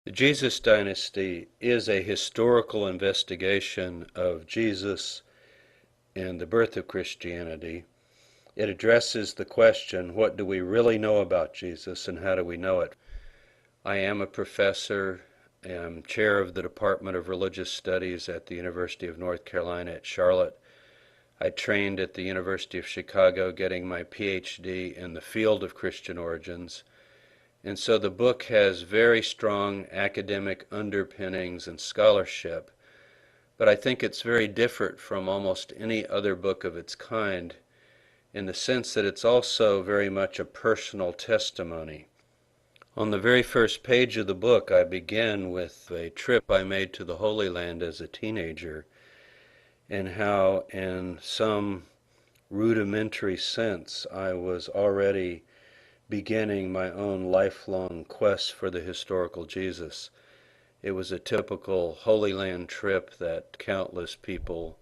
The Jesus Dynasty is a historical investigation of Jesus and the birth of Christianity. It addresses the question, what do we really know about Jesus and how do we know it? I am a professor, am chair of the Department of Religious Studies at the University of North Carolina at Charlotte. I trained at the University of Chicago getting my PhD in the field of Christian origins. And so the book has very strong academic underpinnings and scholarship, but I think it's very different from almost any other book of its kind in the sense that it's also very much a personal testimony. On the very first page of the book, I begin with a trip I made to the Holy Land as a teenager, and how in some rudimentary sense I was already beginning my own lifelong quest for the historical Jesus. It was a typical Holy Land trip that countless people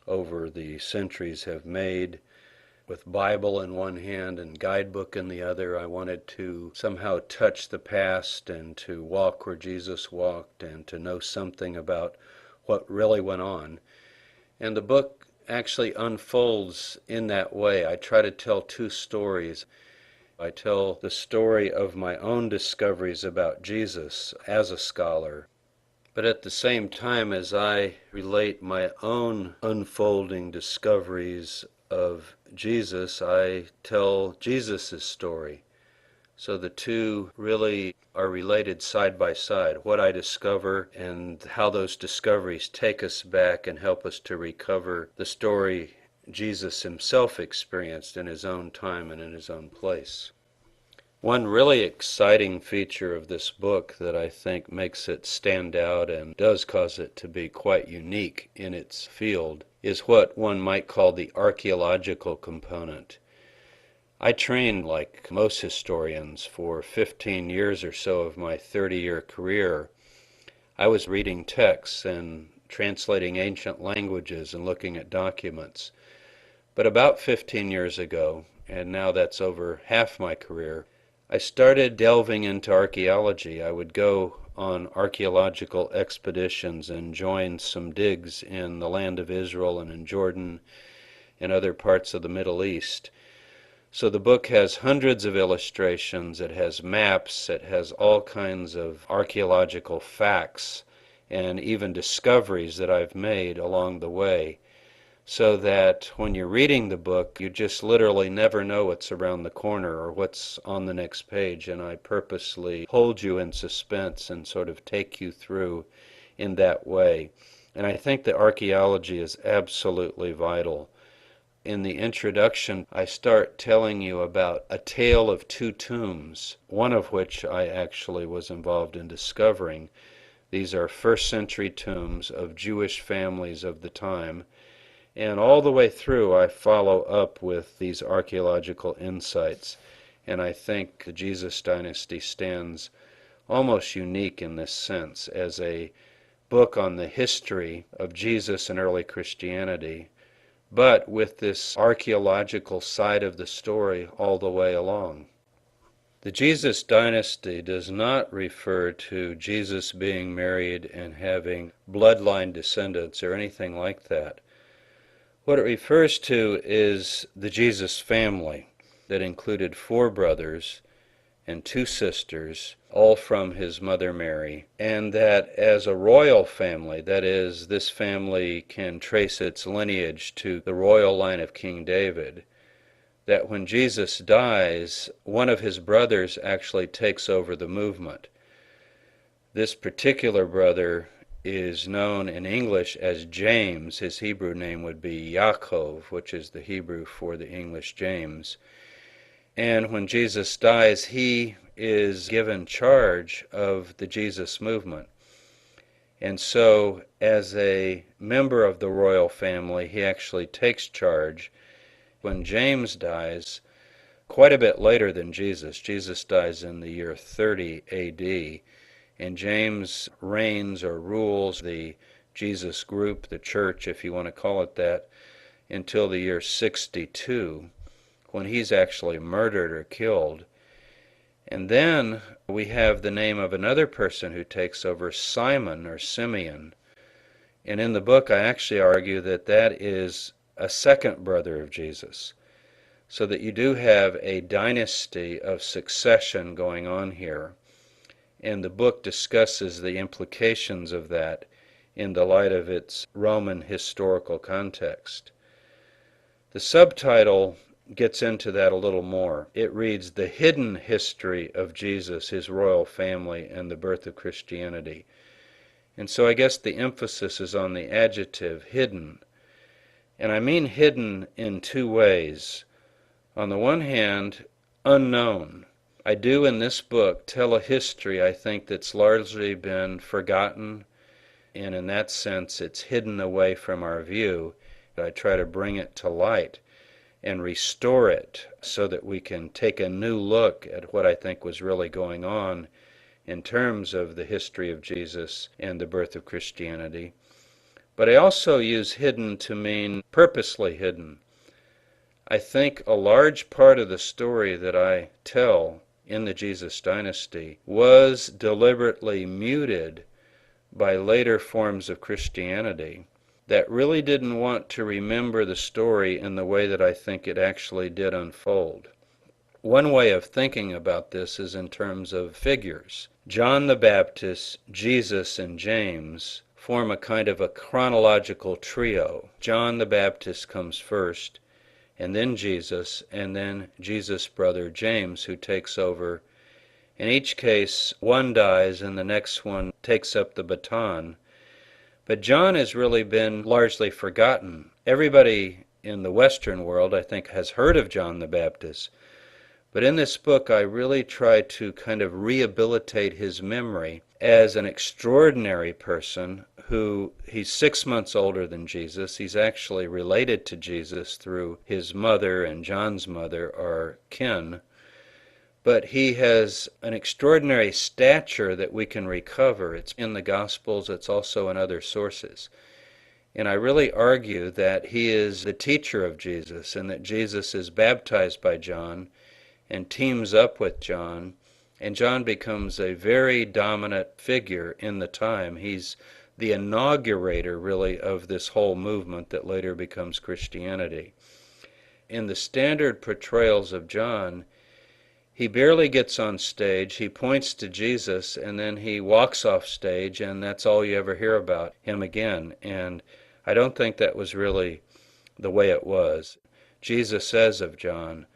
over the centuries have made. With Bible in one hand and guidebook in the other, I wanted to somehow touch the past and to walk where Jesus walked and to know something about what really went on. And the book actually unfolds in that way. I try to tell two stories. I tell the story of my own discoveries about Jesus as a scholar, but at the same time as I relate my own unfolding discoveries of Jesus, I tell Jesus' story. So the two really are related side by side, what I discover and how those discoveries take us back and help us to recover the story Jesus himself experienced in his own time and in his own place. One really exciting feature of this book that I think makes it stand out and does cause it to be quite unique in its field is what one might call the archaeological component. I trained, like most historians, for 15 years or so of my 30-year career. I was reading texts and translating ancient languages and looking at documents. But about 15 years ago, and now that's over half my career, I started delving into archaeology. I would go on archaeological expeditions and join some digs in the land of Israel and in Jordan and other parts of the Middle East. So the book has hundreds of illustrations, it has maps, it has all kinds of archaeological facts and even discoveries that I've made along the way, so that when you're reading the book, you just literally never know what's around the corner or what's on the next page, and I purposely hold you in suspense and sort of take you through in that way. And I think that archaeology is absolutely vital. In the introduction, I start telling you about a tale of two tombs, one of which I actually was involved in discovering. These are first century tombs of Jewish families of the time. And all the way through, I follow up with these archaeological insights. And I think the Jesus Dynasty stands almost unique in this sense as a book on the history of Jesus and early Christianity, but with this archaeological side of the story all the way along. The Jesus Dynasty does not refer to Jesus being married and having bloodline descendants or anything like that. What it refers to is the Jesus family that included 4 brothers and 2 sisters, all from his mother Mary, and that as a royal family, that is, this family can trace its lineage to the royal line of King David, that when Jesus dies, one of his brothers actually takes over the movement. This particular brother is known in English as James. His Hebrew name would be Yaakov, which is the Hebrew for the English James. And when Jesus dies, he is given charge of the Jesus movement. And so, as a member of the royal family, he actually takes charge. When James dies, quite a bit later than Jesus, Jesus dies in the year 30 AD, and James reigns or rules the Jesus group, the church, if you want to call it that, until the year 62, when he's actually murdered or killed. And then we have the name of another person who takes over, Simon or Simeon. And in the book I actually argue that that is a second brother of Jesus. So that you do have a dynasty of succession going on here. And the book discusses the implications of that in the light of its Roman historical context. The subtitle gets into that a little more. It reads, "The Hidden History of Jesus, His Royal Family, and the Birth of Christianity." And so I guess the emphasis is on the adjective hidden. And I mean hidden in two ways. On the one hand, unknown. I do in this book tell a history I think that's largely been forgotten, and in that sense it's hidden away from our view. I try to bring it to light and restore it so that we can take a new look at what I think was really going on in terms of the history of Jesus and the birth of Christianity. But I also use hidden to mean purposely hidden. I think a large part of the story that I tell in the Jesus Dynasty was deliberately muted by later forms of Christianity that really didn't want to remember the story in the way that I think it actually did unfold. One way of thinking about this is in terms of figures. John the Baptist, Jesus, and James form a kind of a chronological trio. John the Baptist comes first, and then Jesus, and then Jesus' brother James, who takes over. In each case, one dies and the next one takes up the baton. But John has really been largely forgotten. Everybody in the Western world, I think, has heard of John the Baptist. But in this book, I really try to kind of rehabilitate his memory as an extraordinary person who, he's 6 months older than Jesus. He's actually related to Jesus through his mother, and John's mother are kin. But he has an extraordinary stature that we can recover. It's in the Gospels, it's also in other sources. And I really argue that he is the teacher of Jesus, and that Jesus is baptized by John and teams up with John, and John becomes a very dominant figure in the time. He's the inaugurator, really, of this whole movement that later becomes Christianity. In the standard portrayals of John, he barely gets on stage, he points to Jesus, and then he walks off stage, and that's all you ever hear about him again. And I don't think that was really the way it was. Jesus says of John,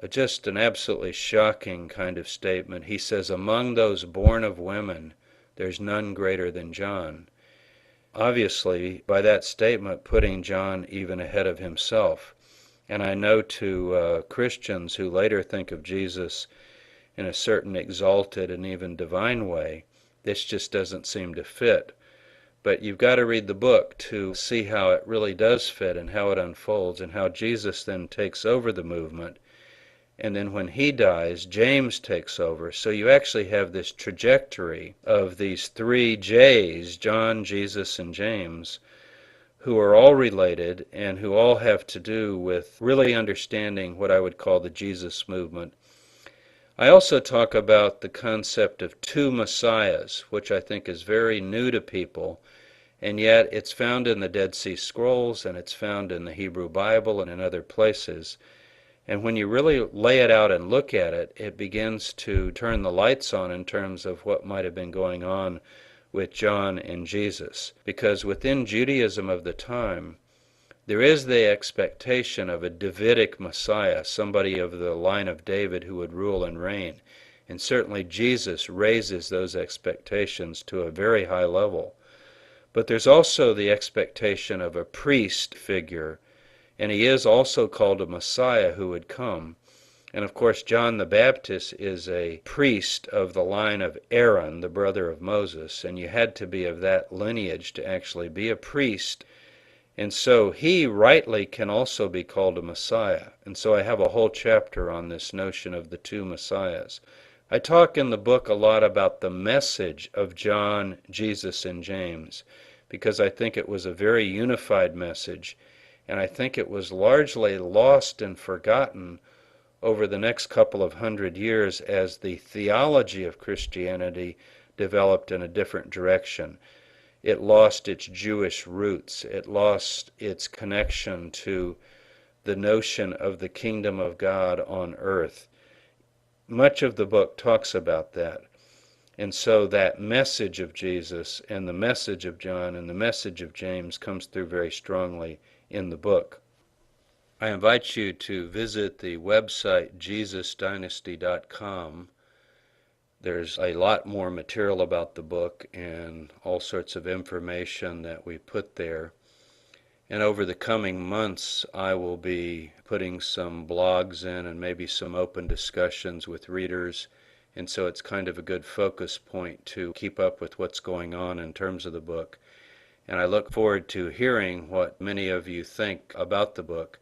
just an absolutely shocking kind of statement. He says, "Among those born of women, there's none greater than John." Obviously, by that statement, putting John even ahead of himself. And I know to Christians who later think of Jesus in a certain exalted and even divine way, this just doesn't seem to fit. But you've got to read the book to see how it really does fit and how it unfolds and how Jesus then takes over the movement. And then when he dies, James takes over. So you actually have this trajectory of these three J's, John, Jesus, and James, who are all related and who all have to do with really understanding what I would call the Jesus movement. I also talk about the concept of two messiahs, which I think is very new to people, and yet it's found in the Dead Sea Scrolls, and it's found in the Hebrew Bible and in other places. And when you really lay it out and look at it, it begins to turn the lights on in terms of what might have been going on with John and Jesus. Because within Judaism of the time, there is the expectation of a Davidic Messiah, somebody of the line of David who would rule and reign. And certainly Jesus raises those expectations to a very high level. But there's also the expectation of a priest figure, and he is also called a Messiah who would come. And of course, John the Baptist is a priest of the line of Aaron, the brother of Moses, and you had to be of that lineage to actually be a priest. And so he rightly can also be called a Messiah. And so I have a whole chapter on this notion of the two Messiahs. I talk in the book a lot about the message of John, Jesus, and James, because I think it was a very unified message, and I think it was largely lost and forgotten over the next couple of hundred years as the theology of Christianity developed in a different direction. It lost its Jewish roots. It lost its connection to the notion of the kingdom of God on earth. Much of the book talks about that. And so that message of Jesus and the message of John and the message of James comes through very strongly in the book. I invite you to visit the website JesusDynasty.com. There's a lot more material about the book and all sorts of information that we put there. And over the coming months, I will be putting some blogs in and maybe some open discussions with readers. And so it's kind of a good focus point to keep up with what's going on in terms of the book. And I look forward to hearing what many of you think about the book.